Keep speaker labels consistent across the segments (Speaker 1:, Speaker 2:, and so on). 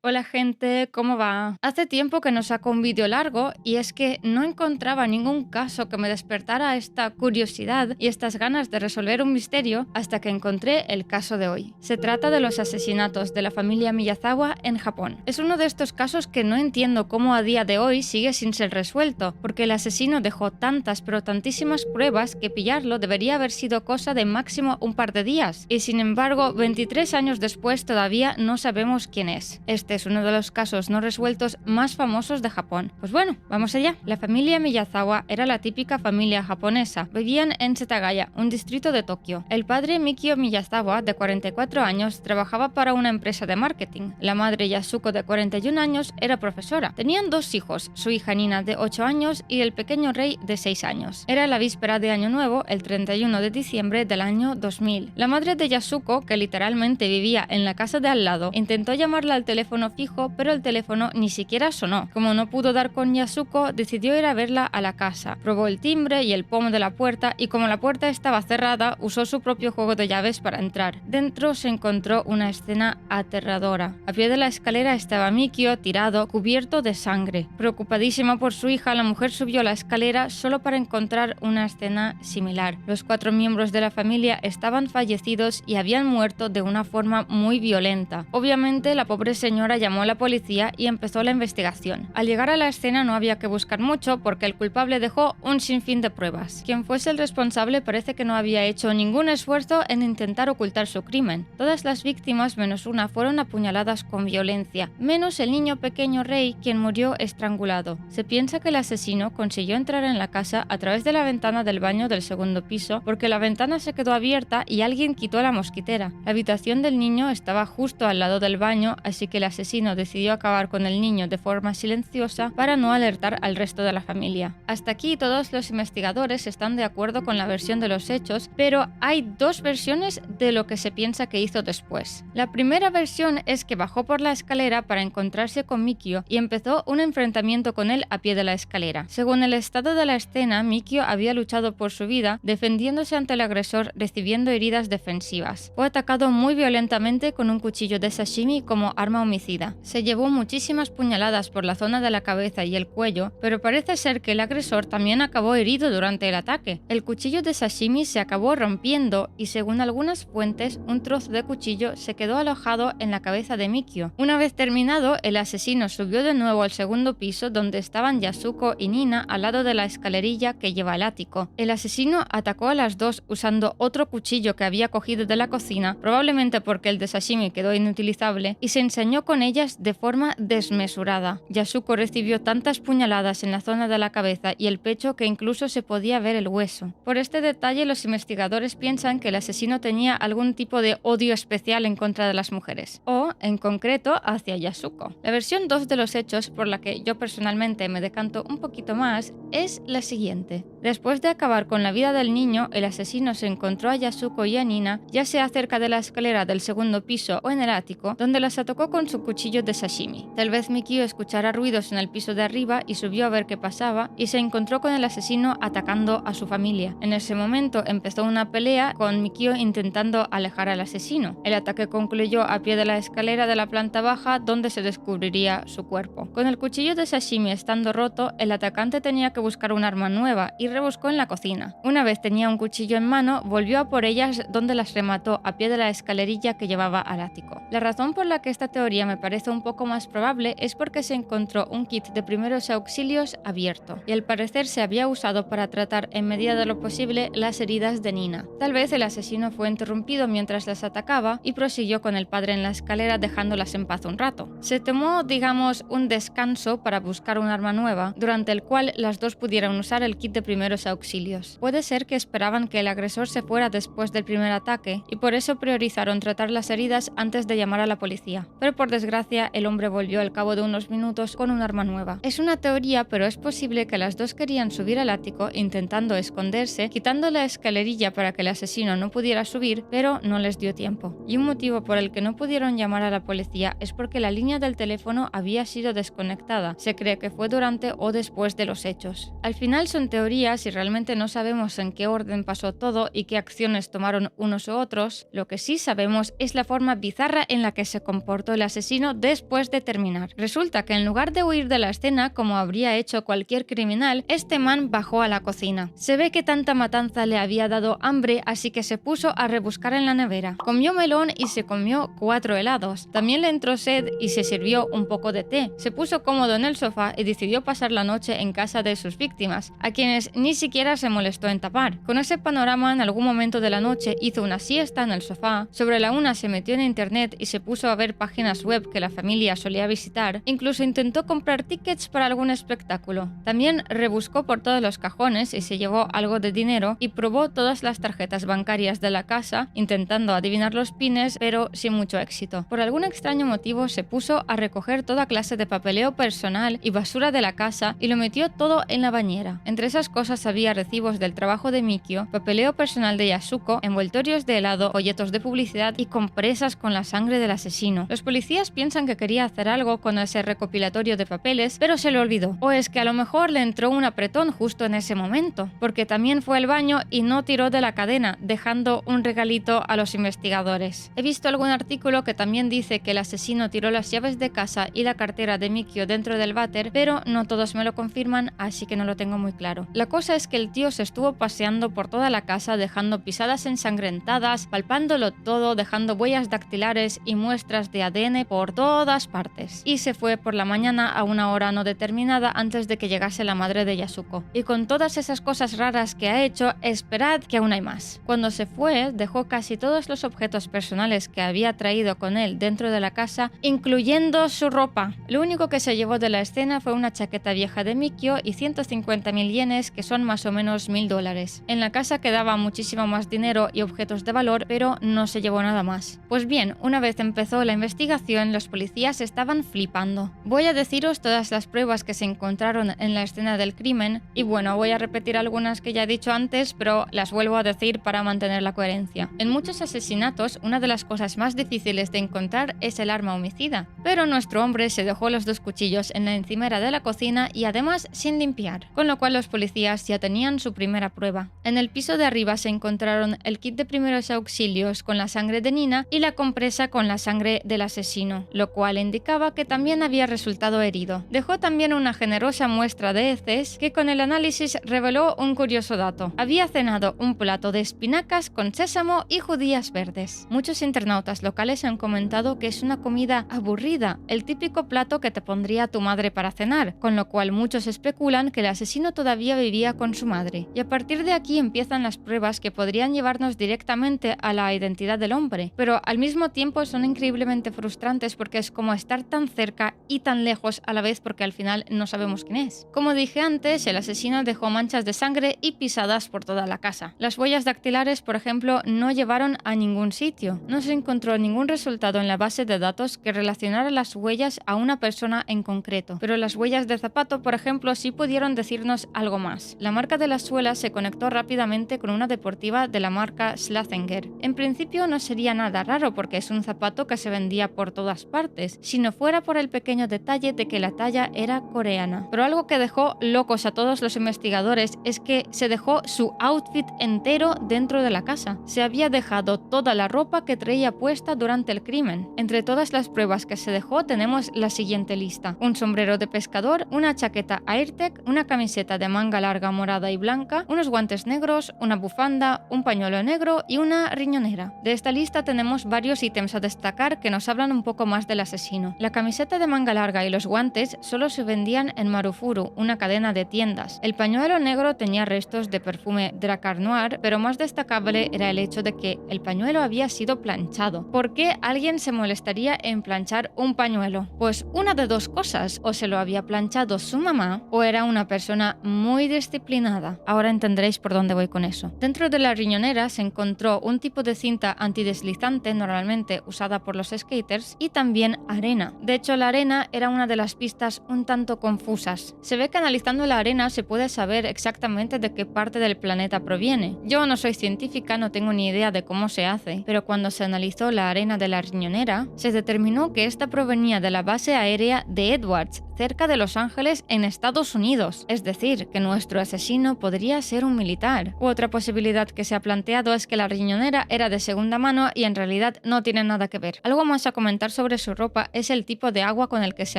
Speaker 1: Hola gente, ¿cómo va? Hace tiempo que no saco un vídeo largo y es que no encontraba ningún caso que me despertara esta curiosidad y estas ganas de resolver un misterio hasta que encontré el caso de hoy. Se trata de los asesinatos de la familia Miyazawa en Japón. Es uno de estos casos que no entiendo cómo a día de hoy sigue sin ser resuelto, porque el asesino dejó tantas pero tantísimas pruebas que pillarlo debería haber sido cosa de máximo un par de días, y sin embargo 23 años después todavía no sabemos quién es. Este es uno de los casos no resueltos más famosos de Japón. Pues bueno, vamos allá. La familia Miyazawa era la típica familia japonesa. Vivían en Setagaya, un distrito de Tokio. El padre Mikio Miyazawa, de 44 años, trabajaba para una empresa de marketing. La madre Yasuko, de 41 años, era profesora. Tenían dos hijos, su hija Nina, de 8 años, y el pequeño Rei, de 6 años. Era la víspera de Año Nuevo, el 31 de diciembre del año 2000. La madre de Yasuko, que literalmente vivía en la casa de al lado, intentó llamarla al teléfono fijo, pero el teléfono ni siquiera sonó. Como no pudo dar con Yasuko, decidió ir a verla a la casa. Probó el timbre y el pomo de la puerta, y como la puerta estaba cerrada, usó su propio juego de llaves para entrar. Dentro se encontró una escena aterradora. A pie de la escalera estaba Mikio tirado, cubierto de sangre. Preocupadísima por su hija, la mujer subió la escalera solo para encontrar una escena similar. Los 4 miembros de la familia estaban fallecidos y habían muerto de una forma muy violenta. Obviamente, la pobre señora llamó a la policía y empezó la investigación. Al llegar a la escena no había que buscar mucho porque el culpable dejó un sinfín de pruebas. Quien fuese el responsable parece que no había hecho ningún esfuerzo en intentar ocultar su crimen. Todas las víctimas menos una fueron apuñaladas con violencia, menos el niño pequeño Rei, quien murió estrangulado. Se piensa que el asesino consiguió entrar en la casa a través de la ventana del baño del segundo piso porque la ventana se quedó abierta y alguien quitó la mosquitera. La habitación del niño estaba justo al lado del baño, así que el asesino decidió acabar con el niño de forma silenciosa para no alertar al resto de la familia. Hasta aquí todos los investigadores están de acuerdo con la versión de los hechos, pero hay dos versiones de lo que se piensa que hizo después. La primera versión es que bajó por la escalera para encontrarse con Mikio y empezó un enfrentamiento con él a pie de la escalera. Según el estado de la escena, Mikio había luchado por su vida, defendiéndose ante el agresor, recibiendo heridas defensivas. Fue atacado muy violentamente con un cuchillo de sashimi como arma homicida. Se llevó muchísimas puñaladas por la zona de la cabeza y el cuello, pero parece ser que el agresor también acabó herido durante el ataque. El cuchillo de sashimi se acabó rompiendo y, según algunas fuentes, un trozo de cuchillo se quedó alojado en la cabeza de Mikio. Una vez terminado, el asesino subió de nuevo al segundo piso donde estaban Yasuko y Nina al lado de la escalerilla que lleva al ático. El asesino atacó a las dos usando otro cuchillo que había cogido de la cocina, probablemente porque el de sashimi quedó inutilizable, y se ensañó con ellas de forma desmesurada. Yasuko recibió tantas puñaladas en la zona de la cabeza y el pecho que incluso se podía ver el hueso. Por este detalle, los investigadores piensan que el asesino tenía algún tipo de odio especial en contra de las mujeres, o, en concreto, hacia Yasuko. La versión 2 de los hechos, por la que yo personalmente me decanto un poquito más, es la siguiente. Después de acabar con la vida del niño, el asesino se encontró a Yasuko y a Nina, ya sea cerca de la escalera del segundo piso o en el ático, donde las atacó con su cuchillo de sashimi. Tal vez Mikio escuchara ruidos en el piso de arriba y subió a ver qué pasaba, y se encontró con el asesino atacando a su familia. En ese momento empezó una pelea con Mikio intentando alejar al asesino. El ataque concluyó a pie de la escalera de la planta baja, donde se descubriría su cuerpo. Con el cuchillo de sashimi estando roto, el atacante tenía que buscar un arma nueva y rebuscó en la cocina. Una vez tenía un cuchillo en mano, volvió a por ellas, donde las remató a pie de la escalerilla que llevaba al ático. La razón por la que esta teoría me parece un poco más probable es porque se encontró un kit de primeros auxilios abierto, y al parecer se había usado para tratar en medida de lo posible las heridas de Nina. Tal vez el asesino fue interrumpido mientras las atacaba y prosiguió con el padre en la escalera dejándolas en paz un rato. Se tomó, digamos, un descanso para buscar un arma nueva, durante el cual las dos pudieron usar el kit de primeros auxilios. Puede ser que esperaban que el agresor se fuera después del primer ataque y por eso priorizaron tratar las heridas antes de llamar a la policía. Pero por desgracia, el hombre volvió al cabo de unos minutos con un arma nueva. Es una teoría, pero es posible que las dos querían subir al ático intentando esconderse, quitando la escalerilla para que el asesino no pudiera subir, pero no les dio tiempo. Y un motivo por el que no pudieron llamar a la policía es porque la línea del teléfono había sido desconectada. Se cree que fue durante o después de los hechos. Al final son teorías y realmente no sabemos en qué orden pasó todo y qué acciones tomaron unos u otros. Lo que sí sabemos es la forma bizarra en la que se comportó el asesino asesino después de terminar. Resulta que en lugar de huir de la escena como habría hecho cualquier criminal, este man bajó a la cocina. Se ve que tanta matanza le había dado hambre, así que se puso a rebuscar en la nevera. Comió melón y se comió 4 helados. También le entró sed y se sirvió un poco de té. Se puso cómodo en el sofá y decidió pasar la noche en casa de sus víctimas, a quienes ni siquiera se molestó en tapar. Con ese panorama, en algún momento de la noche hizo una siesta en el sofá. Sobre la 1 se metió en internet y se puso a ver páginas web que la familia solía visitar. Incluso intentó comprar tickets para algún espectáculo. También rebuscó por todos los cajones y se llevó algo de dinero y probó todas las tarjetas bancarias de la casa, intentando adivinar los pines, pero sin mucho éxito. Por algún extraño motivo se puso a recoger toda clase de papeleo personal y basura de la casa y lo metió todo en la bañera. Entre esas cosas había recibos del trabajo de Mikio, papeleo personal de Yasuko, envoltorios de helado, folletos de publicidad y compresas con la sangre del asesino. Los policías piensan que quería hacer algo con ese recopilatorio de papeles, pero se le olvidó. O es que a lo mejor le entró un apretón justo en ese momento, porque también fue al baño y no tiró de la cadena, dejando un regalito a los investigadores. He visto algún artículo que también dice que el asesino tiró las llaves de casa y la cartera de Mikio dentro del váter, pero no todos me lo confirman, así que no lo tengo muy claro. La cosa es que el tío se estuvo paseando por toda la casa, dejando pisadas ensangrentadas, palpándolo todo, dejando huellas dactilares y muestras de ADN por todas partes. Y se fue por la mañana a una hora no determinada antes de que llegase la madre de Yasuko. Y con todas esas cosas raras que ha hecho, esperad que aún hay más. Cuando se fue, dejó casi todos los objetos personales que había traído con él dentro de la casa, incluyendo su ropa. Lo único que se llevó de la escena fue una chaqueta vieja de Mikio y 150.000 yenes, que son más o menos $1.000. En la casa quedaba muchísimo más dinero y objetos de valor, pero no se llevó nada más. Pues bien, una vez empezó la investigación, los policías estaban flipando. Voy a deciros todas las pruebas que se encontraron en la escena del crimen, y bueno, voy a repetir algunas que ya he dicho antes, pero las vuelvo a decir para mantener la coherencia. En muchos asesinatos, una de las cosas más difíciles de encontrar es el arma homicida, pero nuestro hombre se dejó los 2 cuchillos en la encimera de la cocina y además sin limpiar, con lo cual los policías ya tenían su primera prueba. En el piso de arriba se encontraron el kit de primeros auxilios con la sangre de Nina y la compresa con la sangre del asesino, lo cual indicaba que también había resultado herido. Dejó también una generosa muestra de heces que con el análisis reveló un curioso dato. Había cenado un plato de espinacas con sésamo y judías verdes. Muchos internautas locales han comentado que es una comida aburrida, el típico plato que te pondría tu madre para cenar, con lo cual muchos especulan que el asesino todavía vivía con su madre. Y a partir de aquí empiezan las pruebas que podrían llevarnos directamente a la identidad del hombre, pero al mismo tiempo son increíblemente frustrantes porque es como estar tan cerca y tan lejos a la vez, porque al final no sabemos quién es. Como dije antes, el asesino dejó manchas de sangre y pisadas por toda la casa. Las huellas dactilares, por ejemplo, no llevaron a ningún sitio. No se encontró ningún resultado en la base de datos que relacionara las huellas a una persona en concreto, pero las huellas de zapato, por ejemplo, sí pudieron decirnos algo más. La marca de la suela se conectó rápidamente con una deportiva de la marca Slazenger. En principio no sería nada raro porque es un zapato que se vendía por todas partes, si no fuera por el pequeño detalle de que la talla era coreana. Pero algo que dejó locos a todos los investigadores es que se dejó su outfit entero dentro de la casa. Se había dejado toda la ropa que traía puesta durante el crimen. Entre todas las pruebas que se dejó tenemos la siguiente lista: un sombrero de pescador, una chaqueta Airtec, una camiseta de manga larga morada y blanca, unos guantes negros, una bufanda, un pañuelo negro y una riñonera. De esta lista tenemos varios ítems a destacar que nos hablan un poco más del asesino. La camiseta de manga larga y los guantes solo se vendían en Marufuru, una cadena de tiendas. El pañuelo negro tenía restos de perfume Dracar Noir, pero más destacable era el hecho de que el pañuelo había sido planchado. ¿Por qué alguien se molestaría en planchar un pañuelo? Pues una de dos cosas: o se lo había planchado su mamá o era una persona muy disciplinada. Ahora entenderéis por dónde voy con eso. Dentro de la riñonera se encontró un tipo de cinta antideslizante normalmente usada por los skaters y también arena. De hecho, la arena era una de las pistas un tanto confusas. Se ve que analizando la arena se puede saber exactamente de qué parte del planeta proviene. Yo no soy científica, no tengo ni idea de cómo se hace, pero cuando se analizó la arena de la riñonera, se determinó que esta provenía de la base aérea de Edwards, cerca de Los Ángeles en Estados Unidos. Es decir, que nuestro asesino podría ser un militar. U otra posibilidad que se ha planteado es que la riñonera era de segunda mano y en realidad no tiene nada que ver. Algo más a comentar sobre su ropa es el tipo de agua con el que se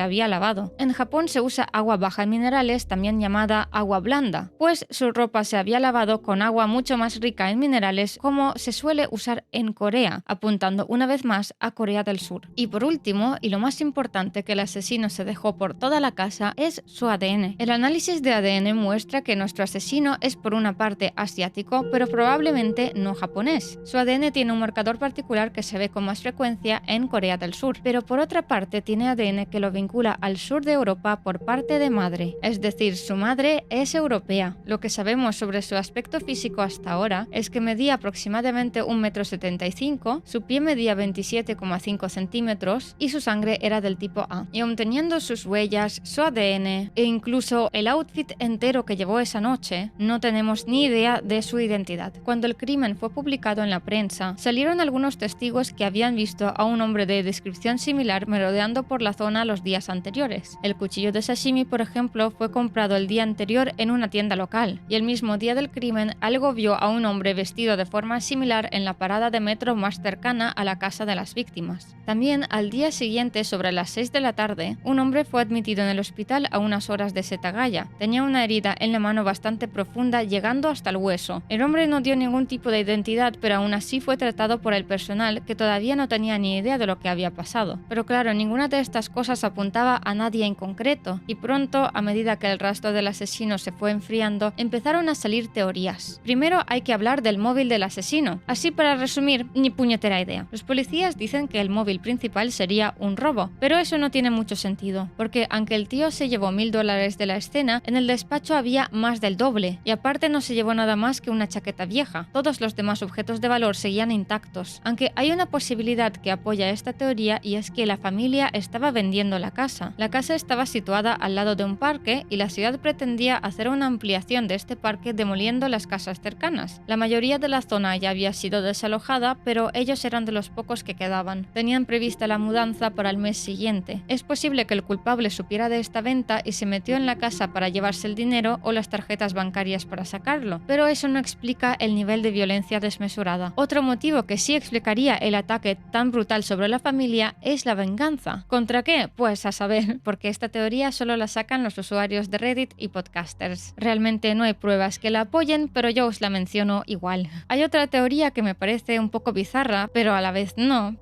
Speaker 1: había lavado. En Japón se usa agua baja en minerales, también llamada agua blanda, pues su ropa se había lavado con agua mucho más rica en minerales, como se suele usar en Corea, apuntando una vez más a Corea del Sur. Y por último, y lo más importante que el asesino se dejó por toda la casa, es su ADN. El análisis de ADN muestra que nuestro asesino es por una parte asiático, pero probablemente no japonés. Su ADN tiene un marcador particular que se ve con más frecuencia en Corea del Sur, pero por otra parte tiene ADN que lo vincula al sur de Europa por parte de madre, es decir, su madre es europea. Lo que sabemos sobre su aspecto físico hasta ahora es que medía aproximadamente 1,75 m, su pie medía 27,5 centímetros y su sangre era del tipo A. Y aun teniendo sus huellas, su ADN e incluso el outfit entero que llevó esa noche, no tenemos ni idea de su identidad. Cuando el crimen fue publicado en la prensa, salieron algunos testigos que habían visto a un hombre de descripción similar merodeando por la zona los días anteriores. El cuchillo de sashimi, por ejemplo, fue comprado el día anterior en una tienda local, y el mismo día del crimen algo vio a un hombre vestido de forma similar en la parada de metro más cercana a la casa de las víctimas. También al día siguiente, sobre las 6 de la tarde, un hombre fue admitido en el hospital a unas horas de Setagaya. Tenía una herida en la mano bastante profunda, llegando hasta el hueso. El hombre no dio ningún tipo de identidad, pero aún así fue tratado por el personal, que todavía no tenía ni idea de lo que había pasado. Pero claro, ninguna de estas cosas apuntaba a nadie en concreto, y pronto, a medida que el rastro del asesino se fue enfriando, empezaron a salir teorías. Primero hay que hablar del móvil del asesino. Así, para resumir, ni puñetera idea. Los policías dicen que el móvil principal sería un robo, pero eso no tiene mucho sentido, porque aunque el tío se llevó $1000 de la escena, en el despacho había más del doble, y aparte no se llevó nada más que una chaqueta vieja. Todos los demás objetos de valor seguían intactos, aunque hay una posibilidad que apoya esta teoría, y es que la familia estaba vendiendo la casa. La casa estaba situada al lado de un parque y la ciudad pretendía hacer una ampliación de este parque demoliendo las casas cercanas. La mayoría de la zona ya había sido desalojada, pero ellos eran de los pocos que quedaban. Tenían prevista la mudanza para el mes siguiente. Es posible que el culpable supiera de esta venta y se metió en la casa para llevarse el dinero o las tarjetas bancarias para sacarlo, pero eso no explica el nivel de violencia desmesurada. Otro motivo que sí explicaría el ataque tan brutal sobre la familia es la venganza. ¿Contra qué? Pues a saber, porque esta teoría solo la sacan los usuarios de Reddit y podcasters. Realmente no hay pruebas que la apoyen, pero yo os la menciono igual. Hay otra teoría que me parece un poco bizarra, pero a la vez no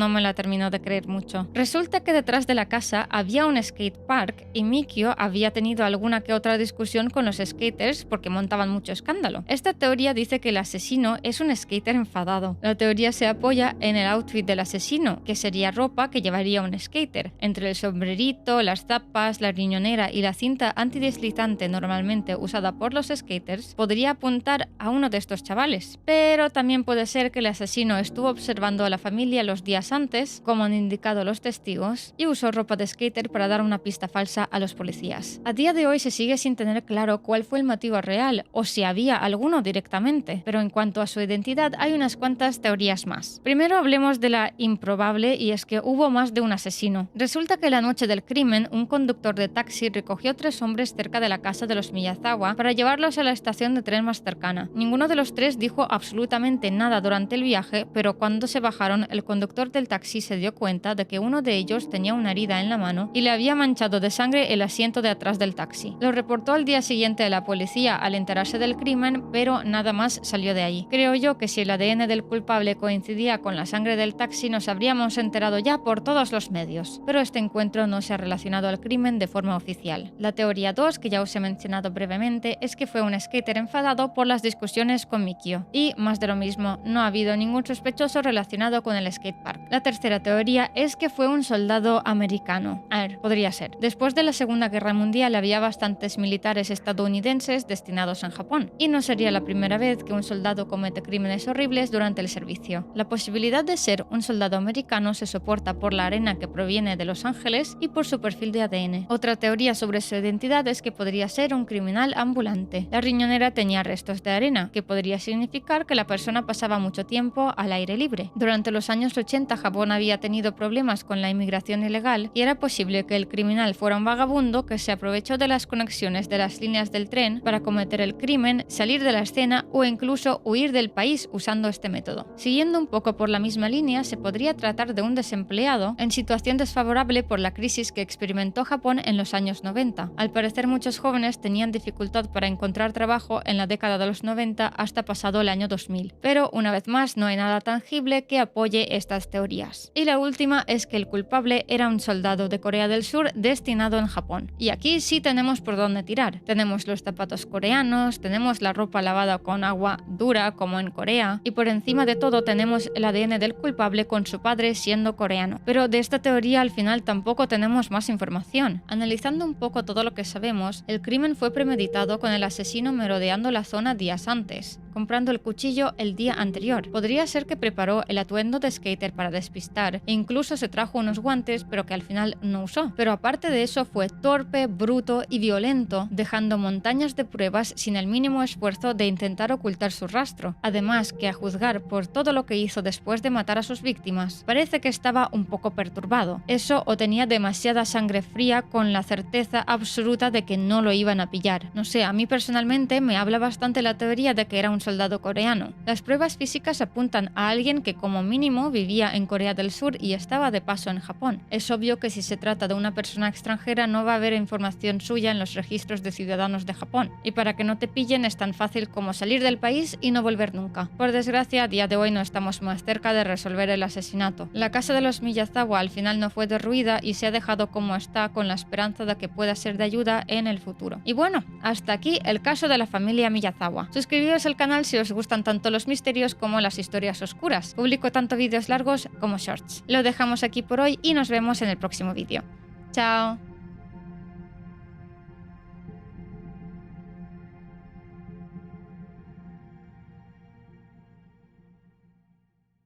Speaker 1: me la termino de creer mucho. Resulta que detrás de la casa había un skate park y Mikio había tenido alguna que otra discusión con los skaters porque montaban mucho escándalo. Esta teoría dice que el asesino es un skater enfadado. La teoría se apoya en el outfit del asesino, que sería ropa que llevaría un skater. Entre el sombrerito, las zapas, la riñonera y la cinta antideslizante normalmente usada por los skaters, podría apuntar a uno de estos chavales. Pero también puede ser que el asesino estuvo observando a la familia los días antes, como han indicado los testigos, y usó ropa de skater para dar una pista falsa a los policías. A día de hoy se sigue sin tener claro cuál fue el motivo real, o si había alguno directamente, pero en cuanto a su identidad hay unas cuantas teorías más. Primero hablemos de la improbable, y es que hubo más de un asesino. Resulta que la noche del crimen, un conductor de taxi recogió a 3 hombres cerca de la casa de los Miyazawa para llevarlos a la estación de tren más cercana. Ninguno de los 3 dijo absolutamente nada durante el viaje, pero cuando se bajaron, el conductor del taxi se dio cuenta de que uno de ellos tenía una herida en la mano y le había manchado de sangre el asiento de atrás del taxi. Lo reportó al día siguiente a la policía al enterarse del crimen, pero nada más salió de ahí. Creo yo que si el ADN del culpable coincidía con la sangre del taxi, nos habríamos enterado ya por todos los medios, pero este encuentro no se ha relacionado al crimen de forma oficial. La teoría 2, que ya os he mencionado brevemente, es que fue un skater enfadado por las discusiones con Mikio. Y, más de lo mismo, no ha habido ningún sospechoso relacionado con el skatepark. La tercera teoría es que fue un soldado americano. A ver, podría ser. Después de la Segunda Guerra Mundial había bastantes militares estadounidenses destinados en Japón, y no sería la primera vez que un soldado comete crímenes horribles durante el servicio. La posibilidad de ser un soldado americano se soporta por la arena que proviene de Los Ángeles y por su perfil de ADN. Otra teoría sobre su identidad es que podría ser un criminal ambulante. La riñonera tenía restos de arena, que podría significar que la persona pasaba mucho tiempo al aire libre. Durante los años 80 Japón había tenido problemas con la inmigración ilegal y era posible posible que el criminal fuera un vagabundo que se aprovechó de las conexiones de las líneas del tren para cometer el crimen, salir de la escena o incluso huir del país usando este método. Siguiendo un poco por la misma línea, se podría tratar de un desempleado en situación desfavorable por la crisis que experimentó Japón en los años 90. Al parecer, muchos jóvenes tenían dificultad para encontrar trabajo en la década de los 90 hasta pasado el año 2000. Pero, una vez más, no hay nada tangible que apoye estas teorías. Y la última es que el culpable era un soldado de Corea del Sur destinado en Japón. Y aquí sí tenemos por dónde tirar. Tenemos los zapatos coreanos, tenemos la ropa lavada con agua dura como en Corea, y por encima de todo tenemos el ADN del culpable con su padre siendo coreano. Pero de esta teoría al final tampoco tenemos más información. Analizando un poco todo lo que sabemos, el crimen fue premeditado con el asesino merodeando la zona días antes, comprando el cuchillo el día anterior. Podría ser que preparó el atuendo de skater para despistar e incluso se trajo unos guantes, pero que al final no usó. Pero aparte de eso fue torpe, bruto y violento, dejando montañas de pruebas sin el mínimo esfuerzo de intentar ocultar su rastro. Además que a juzgar por todo lo que hizo después de matar a sus víctimas, parece que estaba un poco perturbado. Eso o tenía demasiada sangre fría con la certeza absoluta de que no lo iban a pillar. No sé, a mí personalmente me habla bastante la teoría de que era un soldado coreano. Las pruebas físicas apuntan a alguien que como mínimo vivía en Corea del Sur y estaba de paso en Japón. Es obvio que si se trata de una persona extranjera no va a haber información suya en los registros de ciudadanos de Japón, y para que no te pillen es tan fácil como salir del país y no volver nunca. Por desgracia, a día de hoy no estamos más cerca de resolver el asesinato. La casa de los Miyazawa al final no fue derruida y se ha dejado como está con la esperanza de que pueda ser de ayuda en el futuro. Y bueno, hasta aquí el caso de la familia Miyazawa. Suscribiros al canal si os gustan tanto los misterios como las historias oscuras. Publico tanto vídeos largos como shorts. Lo dejamos aquí por hoy y nos vemos en el próximo vídeo. ¡Chao!